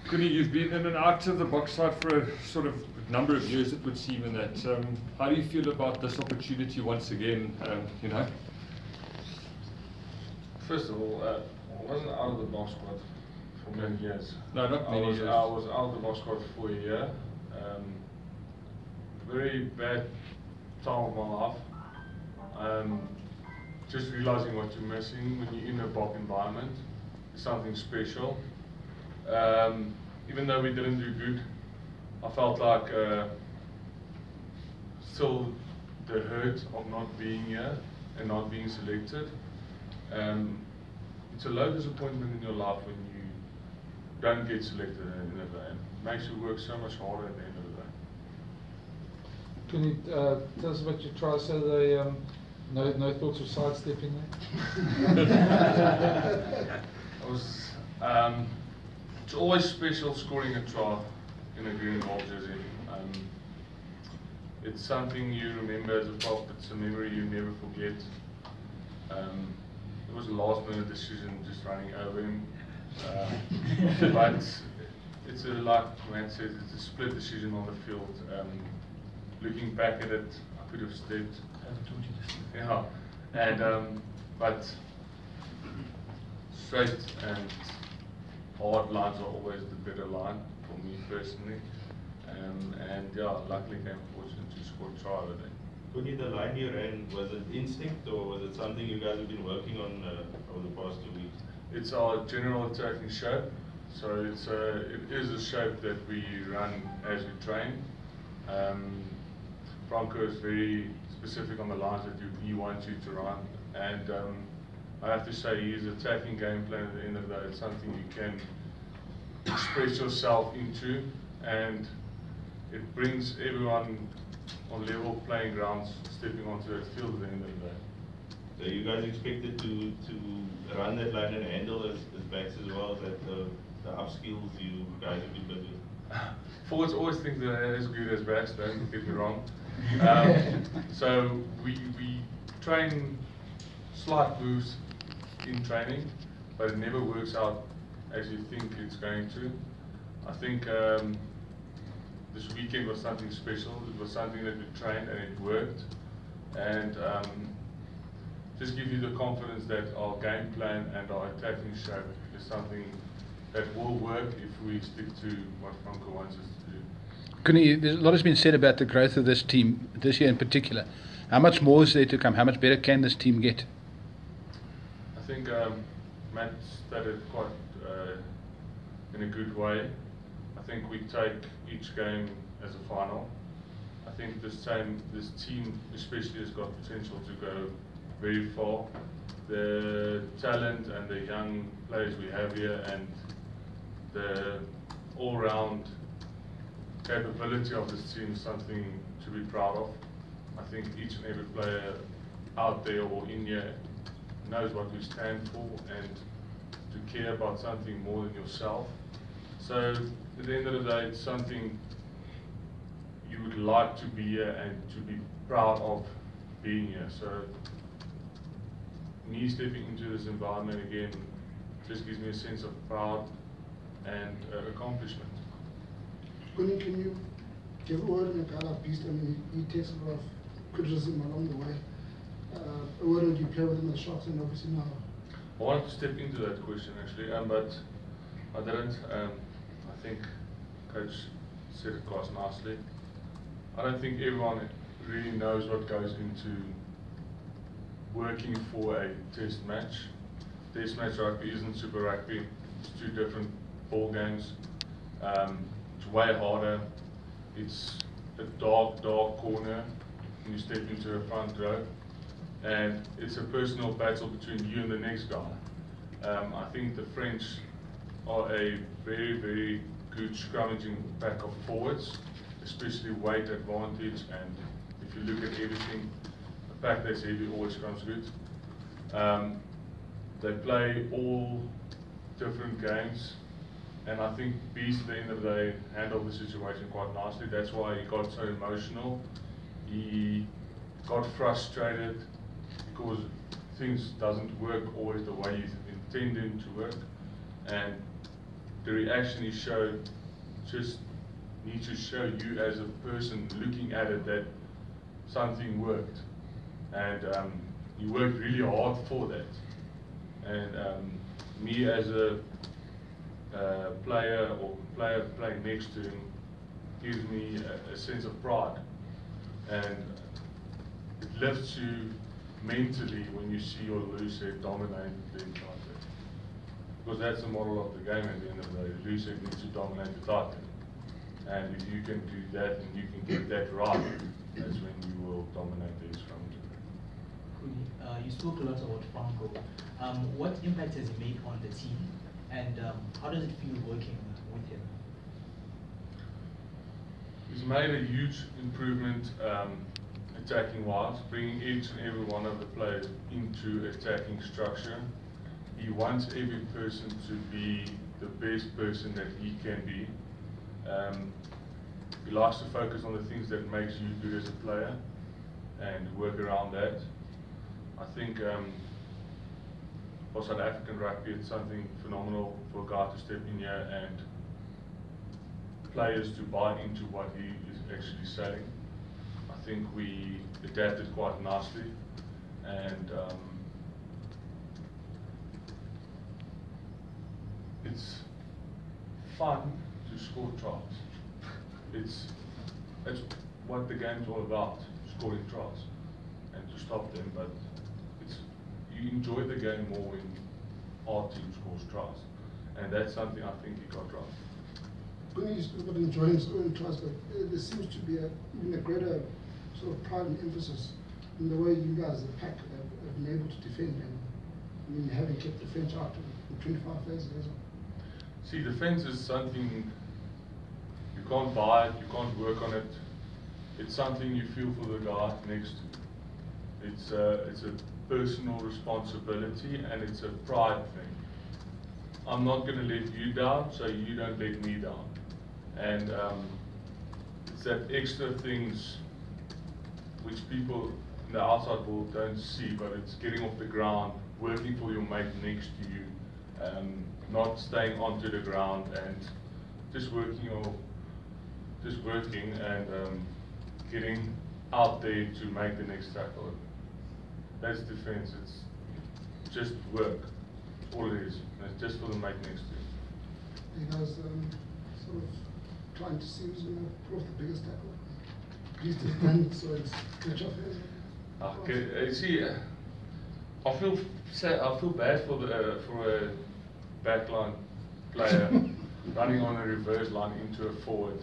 Coenie, you've been in and out of the box side for a sort of number of years, it would seem, in that. How do you feel about this opportunity once again? You know. First of all, I wasn't out of the box squad for many years. No, not many years. I was out of the box squad for a year. Very bad time of my life. Just realizing what you're missing when you're in a Bok environment is something special. Even though we didn't do good, I felt like still the hurt of not being here and not being selected. It's a low disappointment in your life when you don't get selected at the end of the day. It makes you work so much harder at the end of the day. Can you tell us about your try Saturday? No thoughts of sidestepping there? It's always special scoring a try in a green and gold jersey. It's something you remember as a prop. It's a memory you never forget. It was a last-minute decision, just running over him. But it's like Matt said, it's a split decision on the field. Looking back at it, I could have stepped. Yeah, and but straight and hard lines are always the better line for me personally. And yeah, luckily came fortunate to score a try with it. Coenie, the line you ran, was it instinct or was it something you guys have been working on over the past 2 weeks? It's our general attacking shape. So it is a shape that we run as we train. Franco is very specific on the lines that he wants you to run, and I have to say his attacking game plan at the end of the day is something you can express yourself into, and it brings everyone on level playing grounds stepping onto that field at the end of the day. So you guys expected to run that line and handle as backs as well, that the up skills you guys have been busy with? Forwards always think they're as good as backs, don't get me wrong. So we train slight moves in training, but it never works out as you think it's going to. I think this weekend was something special. It was something that we trained and it worked. And just give you the confidence that our game plan and our attacking shape is something that will work if we stick to what Franco wants us to do. Coenie, a lot has been said about the growth of this team, this year in particular. How much more is there to come? How much better can this team get? I think Matt started quite in a good way. I think we take each game as a final. I think this team especially has got potential to go very far. The talent and the young players we have here and the all-round capability of this team is something to be proud of. I think each and every player out there or in here knows what we stand for and to care about something more than yourself. So at the end of the day, it's something you would like to be here and to be proud of being here. So me stepping into this environment again just gives me a sense of proud and accomplishment. Coenie, can you give a word in the Gala Beast? I mean, he takes a lot of criticism along the way. A word would you play with him in the shots, and obviously now? I wanted to step into that question actually, but I didn't. I think Coach said it quite nicely. I don't think everyone really knows what goes into working for a test match. Test match rugby isn't Super Rugby. It's two different ball games. It's way harder. It's a dark corner when you step into a front row. And it's a personal battle between you and the next guy. I think the French are a very, very good scrummaging pack of forwards, especially weight advantage, and if you look at everything, the pack that's heavy always scrums good. They play all different games, and I think Beast at the end of the day handled the situation quite nicely. That's why he got so emotional. He got frustrated because things doesn't work always the way you intend them to work, and the reaction he showed just needs to show you as a person looking at it that something worked, and he worked really hard for that. And me as a player playing next to him gives me a sense of pride, and it lifts you mentally when you see your loser dominate the title. Because that's the model of the game at the end of the day. The loser needs to dominate the title. And if you can do that and you can get that right, that's when you will dominate the scrum. You spoke a lot about Franco. What impact has he made on the team, and how does it feel working with him? He's made a huge improvement attacking wise, bringing each and every one of the players into attacking structure. He wants every person to be the best person that he can be. He likes to focus on the things that makes you good as a player and work around that. I think for South African rugby, it's something phenomenal for a guy to step in here and players to buy into what he is actually selling. I think we adapted quite nicely, and it's fun to score tries. It's what the game's all about, scoring tries and to stop them, but you enjoy the game more when our team scores tries, and that's something I think he got right. Coenie spoke about enjoying scoring tries, but there seems to be even a greater sort of pride and emphasis in the way you guys, the pack, have been able to defend, and I mean, having kept the French out in 25 phases as well. See, defense is something you can't buy it, you can't work on it. It's something you feel for the guy next to you. It's a personal responsibility, and it's a pride thing. I'm not going to let you down, so you don't let me down. And it's that extra things which people in the outside world don't see, but it's getting off the ground, working for your mate next to you, not staying onto the ground and just working and getting out there to make the next tackle. That's defense. It's just work. That's all it is. And it's just for the mate next to you. You guys sort of trying to see who's going to pull off the biggest tackle. He's just done, so it's catch off here. Okay, see, I feel sad. I feel bad for a backline player running on a reverse line into a forward.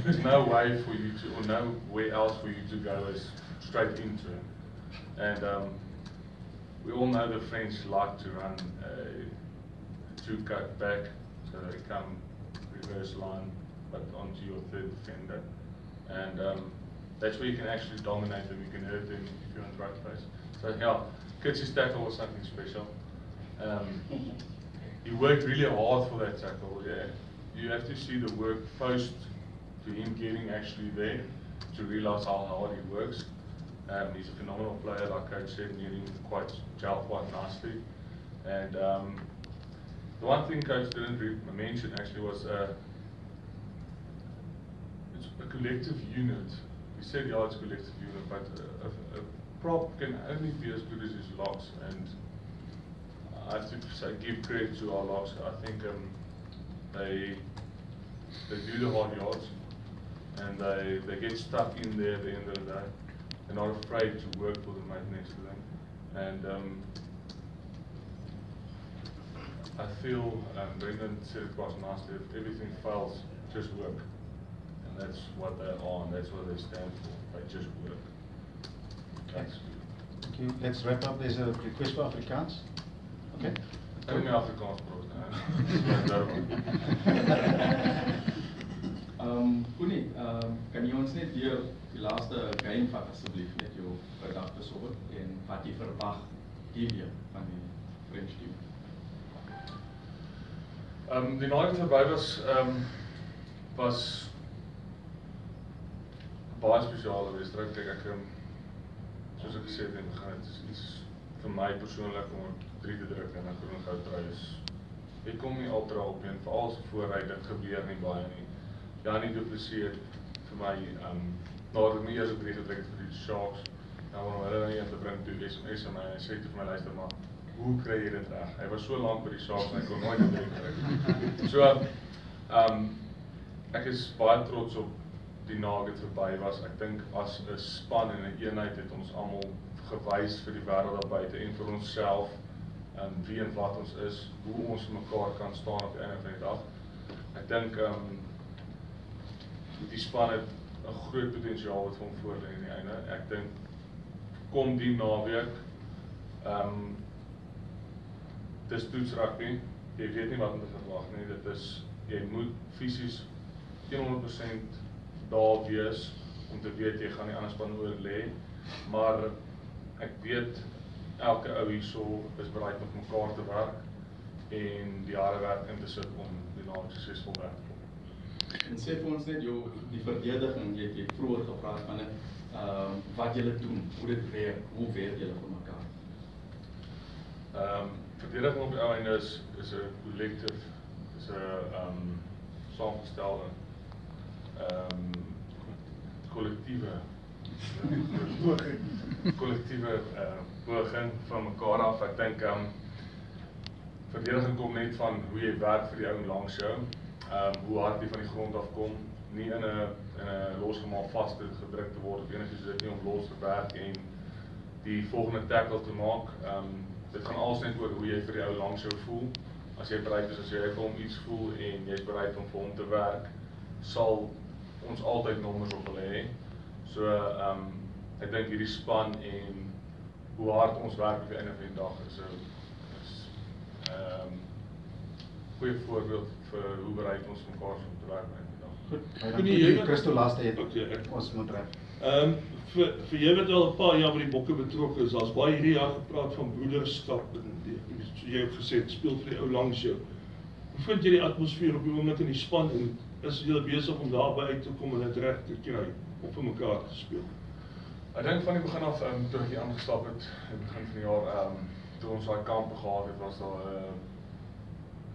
There's no way for you to, or nowhere else for you to go as straight into him. And we all know the French like to run a two-cut back, so they come reverse line, but onto your third defender. And that's where you can actually dominate them, you can hurt them if you're in the right place. So yeah, Kitsy's tackle was something special. He worked really hard for that tackle. Yeah. You have to see the work post to him getting actually there to realize how hard he works. He's a phenomenal player, like Coach said, and he quite gel quite nicely. And the one thing Coach didn't mention actually was it's a collective unit. He said, yeah, it's a collective unit, but a prop can only be as good as his locks. And I have to say, give credit to our locks. I think they do the hard yards, and they get stuck in there at the end of the day. They're not afraid to work for the mate next to them. And I feel Brendan said it quite nicely, if everything fails, just work. And that's what they are, and that's what they stand for. They just work. Thanks. Thank you. Let's wrap up. There's a request for Afrikaans. Okay. Hou my Afrikaans praat. Coenie, kan jy ons net deur die laaste game vat asseblief, net jou gedagtes oor en wat jy verwag hiermee van die French team? Die naweek verby was baie spesiale wedstryd. Kyk, soos ek gesê het, het is iets vir my persoonlik om 3 te druk en 'n groen goud trui is jy kom nie ultra op nie, en veral so vooruit, dit gebeur nie baie nie. Janie Du Plessis het vir my, nadat ek nie eers op 3 gedruk het vir die Sharks, om hulle nou een te bring toe SMS en hy sê toe vir my, luister maar, hoe kry jy dit reg? Hy was so lang by die Sharks en hy kon nooit dit kry. So, ek is baie trots op die Nuggets verby was. Ek dink as 'n span en 'n eenheid het ons almal gewys vir die wêreld daar buite en vir onsself, wie en wat ons is, hoe ons mekaar kan staan op die einde van die dag. Ek dink die span het 'n groot potensiaal wat vir hom voor lê in die einde. Ek dink kom die naweek, dis toets rugby, jy weet nie wat om te verwag nie, dit is, jy moet fisies 100% daar wees, om te weet jy gaan die ander span oor lê, maar ek weet, elke ou hierso is bereid om mekaar te werk, en die harde werk in te sit om die naweek suksesvol werk te doen. En sê vir ons net, die verdediging, jy het vroeger gevraagd van dit, wat julle doen, hoe dit werk, hoe werk julle vir mekaar? Verdediging op die ou einde is 'n collective, is 'n saamgestelde collectieve poging van mekaar af. Ek dink verdediging kom net van hoe jy werk vir die ou langs jou, hoe hard jy van die grond af kom, nie in 'n losgemaak vaste gedruk te word of enigiets dit nie om los te werk en die volgende tackle te maak. Dit gaan alles net oor hoe jy vir die ou langs jou voel. As jy bereid is, as jy vir hom iets voel en jy is bereid om vir hom te werk, sal ons altyd nommers op hulle hê. So ek dink hierdie span en hoe hard ons werk op die einde van die dag is 'n goeie voorbeeld vir hoe bereid ons mekaar is om te werk by die dag. Goed, Coenie, Christo laaste het, ons moet reg. Vir jy wat al 'n paar jaar by die Bokke betrokke is, daar's baie hierdie jaar gepraat van broederskap en jy het gesê, speel vir die ou langs jou. Hoe vind jy die atmosfeer op die oomblik in die span en is julle besig om daarby uit te kom en dit reg te kry om vir mekaar te speel? Ek dink van die begin af, toe ek hier aangestap het, in die begin van die jaar, toe ons daai kampe gehad het, was daar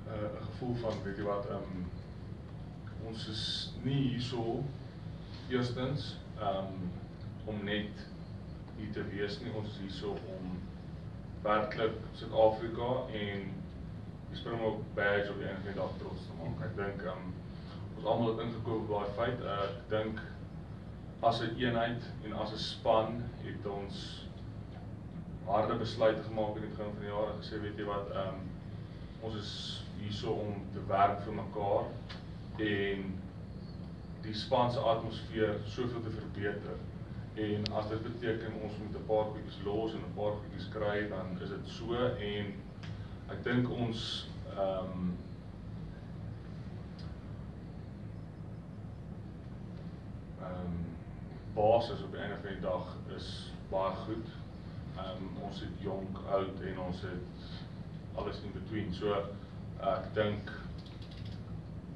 'n gevoel van, weet jy wat, ons is nie hierso, eerstens, om net hier te wees nie, ons is hierso om werklik Suid-Afrika en die Springbok badge op die einde van die dag trots te maak. Ek dink, ons almal het ingekoop op daai feit. Ek dink, as 'n eenheid en as 'n span, het ons harde besluite gemaak in die begin van die jaar en gesê, weet jy wat, ons is hierso om te werk vir mekaar en die span se atmosfeer soveel te verbeter. En as dit beteken ons moet 'n paar goedjies los en 'n paar goedjies kry, dan is dit so. En ek dink ons basis op die einde van die dag is baie goed. Ons het jonk, oud en ons het alles in between. So ek dink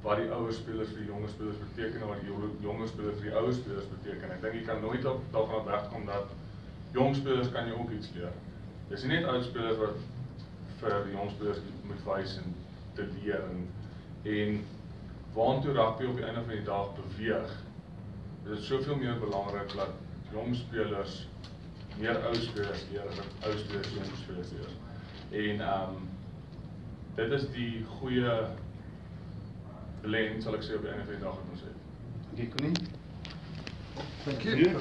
wat die ouer spelers vir die jonger spelers beteken en wat die jonger spelers vir die ouer spelers beteken. Ek dink jy kan nooit daarvan wegkom dat jong spelers kan jy ook iets leer. Dis nie net oud spelers wat vir die jong spelers moet wys en te leer en waantoe rugby op die einde van die dag beweeg. Dit is soveel meer belangrik dat jong spelers meer ou spelers leer as ou spelers jong spelers leer. En dit is die goeie blend, sal ek sê, op die einde van die dag wat ons het. Dankie, Coenie. Thank you.